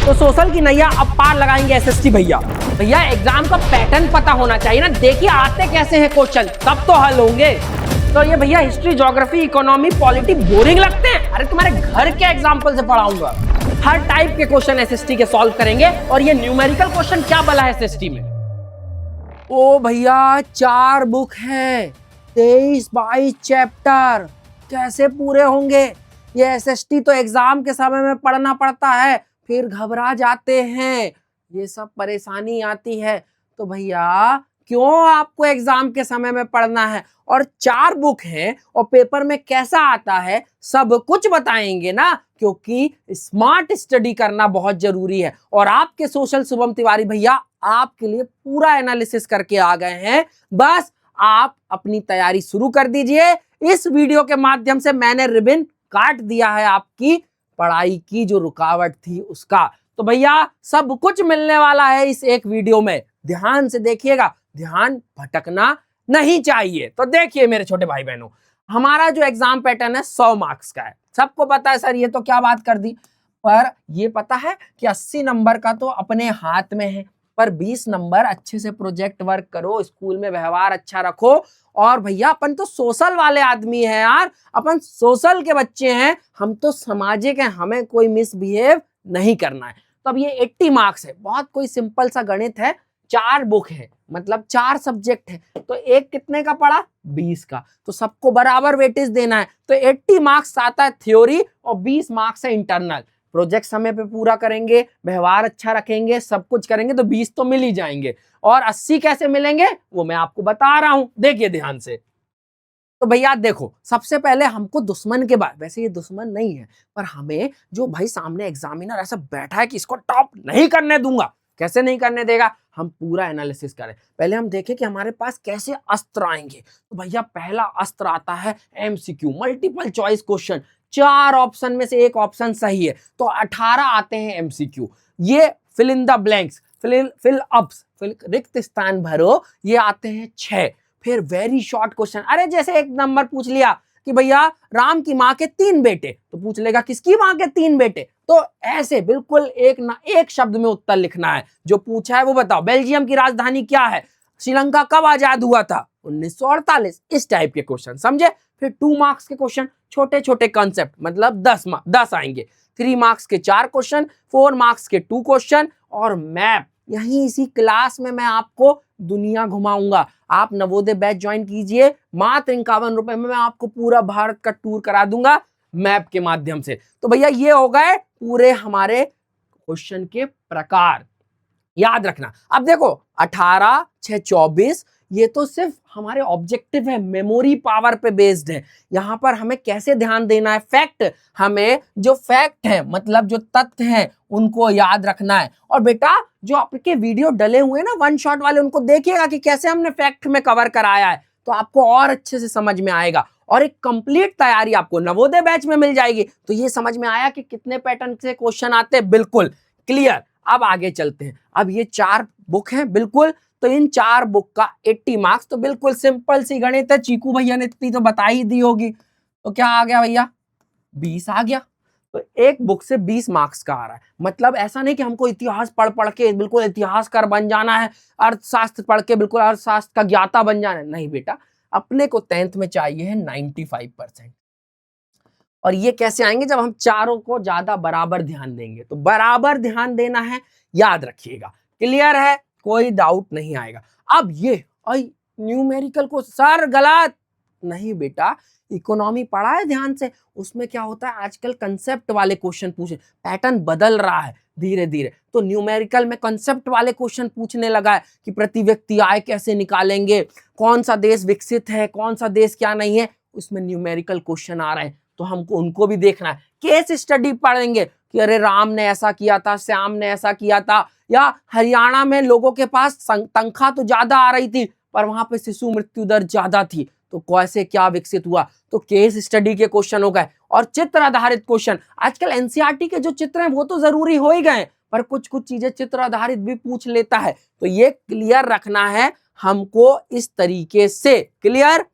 तो सोशल की नैया अब पार लगाएंगे एसएसटी भैया। भैया एग्जाम का पैटर्न पता होना चाहिए ना, देखिए आते कैसे हैं क्वेश्चन, तब तो हल होंगे। तो ये भैया history, geography, economy, polity boring लगते हैं? अरे तुम्हारे घर के एग्जाम्पल से पढ़ाऊंगा। हर टाइप के क्वेश्चन एसएसटी के सॉल्व करेंगे। और ये न्यूमेरिकल क्वेश्चन क्या बला है एसएसटी में? ओ भैया 4 बुक है, 23-22 चैप्टर, कैसे पूरे होंगे? ये एसएसटी तो एग्जाम के समय में पढ़ना पड़ता है, फिर घबरा जाते हैं, ये सब परेशानी आती है। तो भैया क्यों आपको एग्जाम के समय में पढ़ना है? और 4 बुक हैं और पेपर में कैसा आता है सब कुछ बताएंगे ना, क्योंकि स्मार्ट स्टडी करना बहुत जरूरी है। और आपके सोशल शुभम तिवारी भैया आपके लिए पूरा एनालिसिस करके आ गए हैं, बस आप अपनी तैयारी शुरू कर दीजिए। इस वीडियो के माध्यम से मैंने रिबन काट दिया है आपकी पढ़ाई की जो रुकावट थी उसका। तो भैया सब कुछ मिलने वाला है इस एक वीडियो में, ध्यान से देखिएगा, ध्यान भटकना नहीं चाहिए। तो देखिए मेरे छोटे भाई बहनों, हमारा जो एग्जाम पैटर्न है 100 मार्क्स का है। सबको पता है सर ये तो क्या बात कर दी, पर ये पता है कि 80 नंबर का तो अपने हाथ में है, पर 20 नंबर अच्छे से प्रोजेक्ट वर्क करो, स्कूल में व्यवहार अच्छा रखो। और भैया अपन तो सोशल वाले आदमी हैं यार, अपन सोशल के बच्चे हैं, हम तो सामाजिक हैं, हमें कोई मिसबिहेव नहीं करना है। तो अब ये 80 मार्क्स है, बहुत कोई सिंपल सा गणित है। 4 बुक है मतलब 4 सब्जेक्ट है, तो एक कितने का पड़ा? 20 का। तो सबको बराबर वेटेज देना है। तो 80 मार्क्स आता है थ्योरी और 20 मार्क्स है इंटरनल। प्रोजेक्ट समय पे पूरा करेंगे, व्यवहार अच्छा रखेंगे, सब कुछ करेंगे तो 20 तो मिल ही जाएंगे। और 80 कैसे मिलेंगे वो मैं आपको बता रहा हूं, देखिए ध्यान से। तो भैया देखो, सबसे पहले हमको दुश्मन के बारे, वैसे ये दुश्मन नहीं है, पर हमें जो भाई सामने एग्जामिनर ऐसा बैठा है कि इसको टॉप नहीं करने दूंगा, कैसे नहीं करने देगा, हम पूरा एनालिसिस करें। पहले हम देखें कि हमारे पास कैसे अस्त्र आएंगे। तो भैया पहला अस्त्र आता है MCQ, multiple choice question. 4 option में से एक ऑप्शन सही है, तो 18 आते हैं एमसीक्यू। ये fill in the blanks, fill ups, रिक्त स्थान भरो, ये आते हैं 6। फिर वेरी शॉर्ट क्वेश्चन, अरे जैसे एक नंबर पूछ लिया कि भैया राम की माँ के 3 बेटे, तो पूछ लेगा किसकी माँ के 3 बेटे। तो ऐसे बिल्कुल एक शब्द में उत्तर लिखना है। जो पूछा है वो बताओ, बेल्जियम की राजधानी क्या है, श्रीलंका कब आजाद हुआ था, 1948। इस टाइप के क्वेश्चन समझे। फिर 2 मार्क्स के क्वेश्चन, छोटे छोटे कॉन्सेप्ट, मतलब 10 आएंगे। 3 मार्क्स के 4 क्वेश्चन, 4 मार्क्स के 2 क्वेश्चन और मैप। यहीं इसी क्लास में मैं आपको दुनिया घुमाऊंगा। आप नवोदय बैच ज्वाइन कीजिए, मात्र 51 रुपए में मैं आपको पूरा भारत का टूर करा दूंगा मैप के माध्यम से। तो भैया ये हो गए पूरे हमारे क्वेश्चन के प्रकार, याद रखना। अब देखो 18, 6, 24, ये तो सिर्फ हमारे ऑब्जेक्टिव है, मेमोरी पावर पे बेस्ड है। यहां पर हमें कैसे ध्यान देना है, फैक्ट, हमें जो फैक्ट है मतलब जो तथ्य हैं उनको याद रखना है। और बेटा जो आपके वीडियो डले हुए हैं ना 1 शॉट वाले, उनको देखिएगा कि कैसे हमने फैक्ट में कवर कराया है, तो आपको और अच्छे से समझ में आएगा। और एक कंप्लीट तैयारी आपको नवोदय बैच में मिल जाएगी। तो ये समझ में आया कि कितने पैटर्न से क्वेश्चन आते हैं, बिल्कुल क्लियर। अब आगे चलते हैं। अब ये 4 बुक हैं बिल्कुल, तो इन 4 बुक का 80 मार्क्स, तो बिल्कुल सिंपल सी गणित है, चीकू भैया ने इतनी तो बता ही दी होगी। तो क्या आ गया भैया, 20 आ गया। तो एक बुक से 20 मार्क्स का आ रहा है। मतलब ऐसा नहीं कि हमको इतिहास पढ़ पढ़ के बिल्कुल इतिहासकार बन जाना है, अर्थशास्त्र पढ़ के बिल्कुल अर्थशास्त्र का ज्ञाता बन जाना है, नहीं बेटा। अपने को 10th में चाहिए है 95%। और ये कैसे आएंगे, जब हम चारों को ज्यादा बराबर ध्यान देंगे। तो बराबर ध्यान देना है, याद रखिएगा, क्लियर है, कोई डाउट नहीं आएगा। अब ये न्यूमेरिकल को सर गलत नहीं बेटा, इकोनॉमी पढ़ा है ध्यान से, उसमें क्या होता है आजकल कंसेप्ट वाले क्वेश्चन पूछे, पैटर्न बदल रहा है धीरे धीरे। तो न्यूमेरिकल में कंसेप्ट वाले क्वेश्चन पूछने लगा है कि प्रति व्यक्ति आय कैसे निकालेंगे, कौन सा देश विकसित है, कौन सा देश क्या नहीं है, उसमें न्यूमेरिकल क्वेश्चन आ रहे हैं। तो हमको उनको भी देखना है। केस स्टडी पढ़ेंगे कि अरे राम ने ऐसा किया था, श्याम ने ऐसा किया था, या हरियाणा में लोगों के पास तनख्वाह तो ज्यादा आ रही थी पर वहां पे शिशु मृत्यु दर ज्यादा थी, तो कैसे क्या विकसित हुआ। तो केस स्टडी के क्वेश्चन हो गए। और चित्र आधारित क्वेश्चन, आजकल एनसीईआरटी के जो चित्र हैं वो तो जरूरी हो ही गए, पर कुछ कुछ चीजें चित्र आधारित भी पूछ लेता है। तो ये क्लियर रखना है हमको इस तरीके से, क्लियर।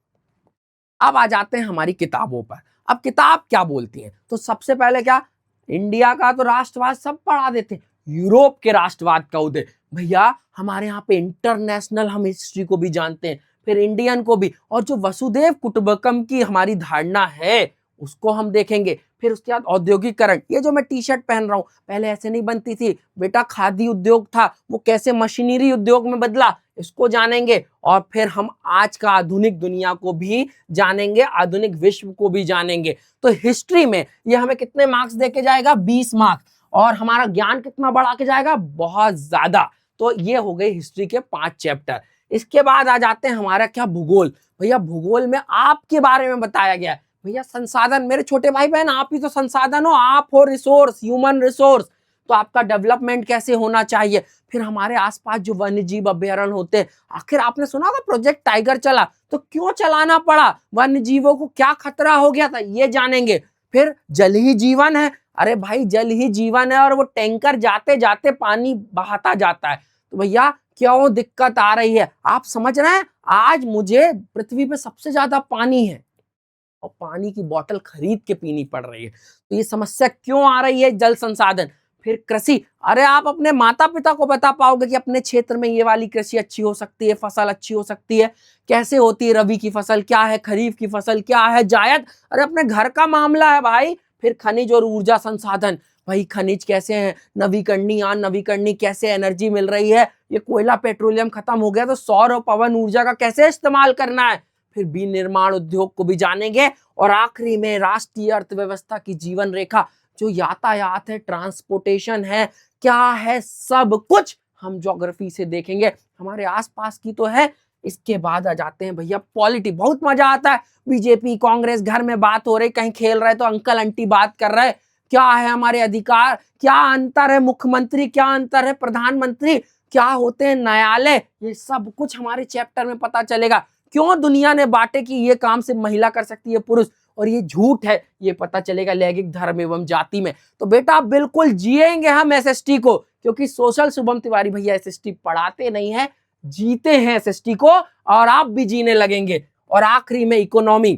अब आ जाते हैं हमारी किताबों पर। अब किताब क्या बोलती है, तो सबसे पहले क्या, इंडिया का तो राष्ट्रवाद सब पढ़ा देते, यूरोप के राष्ट्रवाद का उदय। भैया हमारे यहाँ पे इंटरनेशनल हम हिस्ट्री को भी जानते हैं, फिर इंडियन को भी, और जो वसुदेव कुटुंबकम की हमारी धारणा है उसको हम देखेंगे। फिर उसके बाद औद्योगिकरण, ये जो मैं टी शर्ट पहन रहा हूँ पहले ऐसे नहीं बनती थी बेटा, खादी उद्योग था, वो कैसे मशीनरी उद्योग में बदला इसको जानेंगे। और फिर हम आज का आधुनिक दुनिया को भी जानेंगे, आधुनिक विश्व को भी जानेंगे। तो हिस्ट्री में ये हमें कितने मार्क्स देके जाएगा? 20 मार्क्स। और हमारा ज्ञान कितना बढ़ा के जाएगा? बहुत ज्यादा। तो ये हो गए हिस्ट्री के 5 चैप्टर। इसके बाद आ जाते हैं हमारा क्या? भूगोल। भैया भूगोल में आपके बारे में बताया गया है। भैया संसाधन, मेरे छोटे भाई बहन आप ही तो संसाधन हो, आप हो रिसोर्स, ह्यूमन रिसोर्स। तो आपका डेवलपमेंट कैसे होना चाहिए। फिर हमारे आसपास जो वन्य जीव अभ्यारण्य होते हैं, आखिर आपने सुना होगा प्रोजेक्ट टाइगर चला, तो क्यों चलाना पड़ा, वन्य जीवों को क्या खतरा हो गया था, ये जानेंगे। फिर जल ही जीवन है, अरे भाई जल ही जीवन है, और वो टैंकर जाते जाते पानी बहाता जाता है। तो भैया क्यों दिक्कत आ रही है, आप समझ रहे हैं? आज मुझे पृथ्वी पे सबसे ज्यादा पानी है और पानी की बोतल खरीद के पीनी पड़ रही है। तो ये समस्या क्यों आ रही है? जल संसाधन। फिर कृषि, अरे आप अपने माता पिता को बता पाओगे कि अपने क्षेत्र में ये वाली कृषि अच्छी हो सकती है, फसल अच्छी हो सकती है, कैसे होती है, रबी की फसल क्या है, खरीफ की फसल क्या है, जायद, अरे अपने घर का मामला है भाई। फिर खनिज और ऊर्जा संसाधन, भाई खनिज कैसे हैं, नवीकरणीय नवीकरणीय कैसे एनर्जी मिल रही है, ये कोयला पेट्रोलियम खत्म हो गया तो सौर और पवन ऊर्जा का कैसे इस्तेमाल करना है। फिर विनिर्माण उद्योग को भी जानेंगे। और आखिरी में राष्ट्रीय अर्थव्यवस्था की जीवन रेखा, जो यातायात है, ट्रांसपोर्टेशन है, क्या है, सब कुछ हम ज्योग्राफी से देखेंगे। हमारे आसपास की तो है। इसके बाद आ जाते हैं भैया पॉलिटिक्स। बहुत मजा आता है, बीजेपी कांग्रेस घर में बात हो रही, कहीं खेल रहे तो अंकल आंटी बात कर रहे, क्या है हमारे अधिकार, क्या अंतर है मुख्यमंत्री, क्या अंतर है प्रधानमंत्री, क्या होते हैं न्यायालय, ये सब कुछ हमारे चैप्टर में पता चलेगा। क्यों दुनिया ने बांटे कि ये काम सिर्फ महिला कर सकती है, पुरुष, और ये झूठ है, ये पता चलेगा लैंगिक धर्म एवं जाति में। तो बेटा बिल्कुल जिएंगे हम एसएसटी को, क्योंकि सोशल शुभम तिवारी भैया एसएसटी पढ़ाते नहीं है, जीते हैं एसएसटी को, और आप भी जीने लगेंगे। और आखिरी में इकोनॉमी,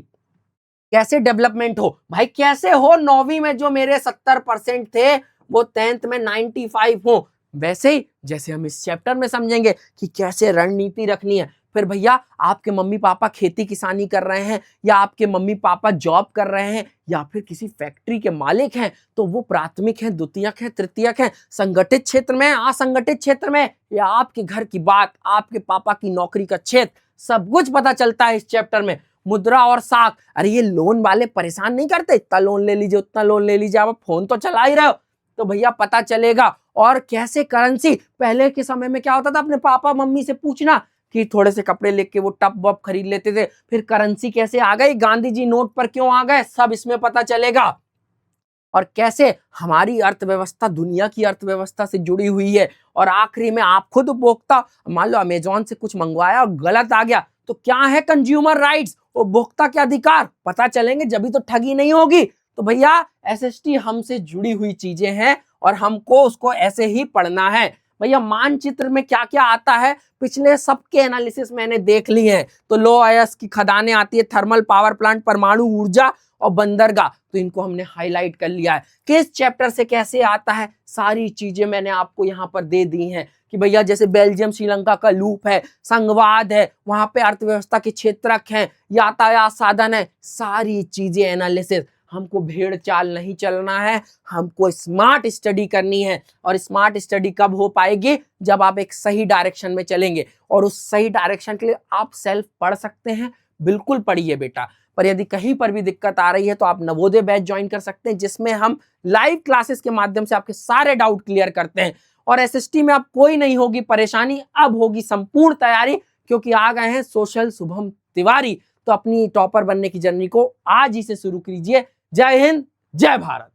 कैसे डेवलपमेंट हो, भाई कैसे हो 9वीं में जो मेरे 70% थे वो 10th में 95 हो, वैसे ही जैसे हम इस चैप्टर में समझेंगे कि कैसे रणनीति रखनी है। फिर भैया आपके मम्मी पापा खेती किसानी कर रहे हैं, या आपके मम्मी पापा जॉब कर रहे हैं, या फिर किसी फैक्ट्री के मालिक हैं, तो वो प्राथमिक हैं, द्वितीयक हैं, तृतीयक हैं, संगठित क्षेत्र में, असंगठित क्षेत्र में, या आपके घर की बात, आपके पापा की नौकरी का क्षेत्र, सब कुछ पता चलता है इस चैप्टर में। मुद्रा और साख, अरे ये लोन वाले परेशान नहीं करते, इतना लोन ले लीजिए, उतना लोन ले लीजिए, आप फोन तो चला ही रहे हो, तो भैया पता चलेगा। और कैसे करेंसी, पहले के समय में क्या होता था, अपने पापा मम्मी से पूछना कि थोड़े से कपड़े लेके वो टप वप खरीद लेते थे। फिर करेंसी कैसे आ गई, गांधी जी नोट पर क्यों आ गए, सब इसमें पता चलेगा। और कैसे हमारी अर्थव्यवस्था दुनिया की अर्थव्यवस्था से जुड़ी हुई है। और आखिरी में आप खुद उपभोक्ता, मान लो अमेजोन से कुछ मंगवाया और गलत आ गया, तो क्या है कंज्यूमर राइट्स, उपभोक्ता के अधिकार पता चलेंगे, जब भी तो ठगी नहीं होगी। तो भैया एसएसटी हमसे जुड़ी हुई चीजें हैं और हमको उसको ऐसे ही पढ़ना है। भैया मानचित्र में क्या क्या आता है, पिछले सबके एनालिसिस मैंने देख ली है। तो लो अयस्क की खदानें आती है, थर्मल पावर प्लांट, परमाणु ऊर्जा और बंदरगाह, तो इनको हमने हाईलाइट कर लिया है। किस चैप्टर से कैसे आता है, सारी चीजें मैंने आपको यहाँ पर दे दी हैं। कि भैया जैसे बेल्जियम श्रीलंका का लूप है, संघवाद है, वहां पे अर्थव्यवस्था के क्षेत्रक हैं, यातायात साधन है, सारी चीजें एनालिसिस। हमको भेड़ चाल नहीं चलना है, हमको स्मार्ट स्टडी करनी है। और स्मार्ट स्टडी कब हो पाएगी, जब आप एक सही डायरेक्शन में चलेंगे। और उस सही डायरेक्शन के लिए आप सेल्फ पढ़ सकते हैं, बिल्कुल पढ़िए बेटा। पर यदि कहीं पर भी दिक्कत आ रही है तो आप नवोदय बैच ज्वाइन कर सकते हैं, जिसमें हम लाइव क्लासेस के माध्यम से आपके सारे डाउट क्लियर करते हैं। और एसएसटी में अब कोई नहीं होगी परेशानी, अब होगी संपूर्ण तैयारी, क्योंकि आ गए हैं सोशल शुभम तिवारी। तो अपनी टॉपर बनने की जर्नी को आज ही से शुरू कीजिए। जय हिंद, जय भारत।